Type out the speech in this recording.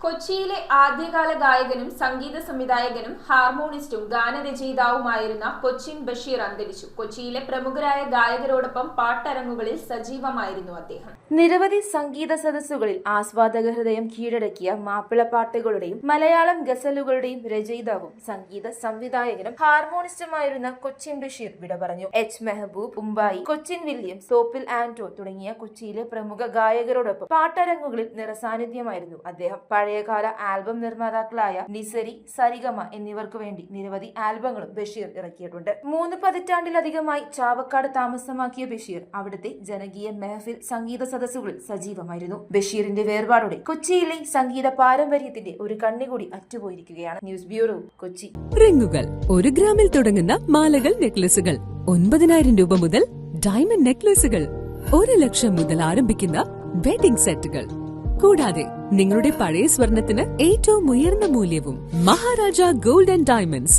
കൊച്ചിയിലെ ആദ്യകാല ഗായകനും സംഗീത സംവിധായകനും ഹാർമോണിസ്റ്റും ഗാനരചയിതാവുമായിരുന്ന കൊച്ചിൻ ബഷീർ അന്തരിച്ചു. കൊച്ചിയിലെ പ്രമുഖരായ ഗായകരോടൊപ്പം പാട്ടരങ്ങുകളിൽ സജീവമായിരുന്നു അദ്ദേഹം. നിരവധി സംഗീത സദസ്സുകളിൽ ആസ്വാദക ഹൃദയം കീഴടക്കിയ മാപ്പിളപ്പാട്ടുകളുടെയും മലയാളം ഗസലുകളുടെയും രചയിതാവും സംഗീത സംവിധായകനും ഹാർമോണിസ്റ്റുമായിരുന്ന കൊച്ചിൻ ബഷീർ വിട പറഞ്ഞു. എച്ച് മെഹബൂബ്, ഉമ്പായി, കൊച്ചിൻ വില്യംസ്, തോപ്പിൽ ആന്റോ തുടങ്ങിയ കൊച്ചിയിലെ പ്രമുഖ ഗായകരോടൊപ്പം പാട്ടരങ്ങുകളിൽ നിറസാന്നിധ്യമായിരുന്നു അദ്ദേഹം. പഴയകാല ആൽബം നിർമ്മാതാക്കളായ നിസരി, സരിഗമ എന്നിവർക്ക് വേണ്ടി നിരവധി ആൽബങ്ങളും ബഷീർ ഇറക്കിയിട്ടുണ്ട്. 3 പതിറ്റാണ്ടിലധികമായി ചാവക്കാട് താമസമാക്കിയ ബഷീർ അവിടുത്തെ ജനകീയ മെഹഫിൽ സംഗീത സദസ്സുകളിൽ സജീവമായിരുന്നു. ബഷീറിന്റെ വേർപാടോടെ കൊച്ചിയിലെ സംഗീത പാരമ്പര്യത്തിന്റെ ഒരു കണ്ണികൂടി അറ്റുപോയിരിക്കുകയാണ്. News bureau, Kochi. റിങ്ങുകൾ 1 ഗ്രാമിൽ തുടങ്ങുന്ന മാലകൾ, നെക്ലസുകൾ 9,000 രൂപ മുതൽ ഡയമണ്ട് നെക്ലസുകൾ 1 ലക്ഷം മുതൽ ആരംഭിക്കുന്ന വെഡിംഗ് സെറ്റുകൾ, കൂടാതെ നിങ്ങളുടെ പഴയ സ്വർണത്തിന് ഏറ്റവും ഉയർന്ന മൂല്യവും മഹാരാജ ഗോൾഡ് ആൻഡ് ഡയമണ്ട്സ്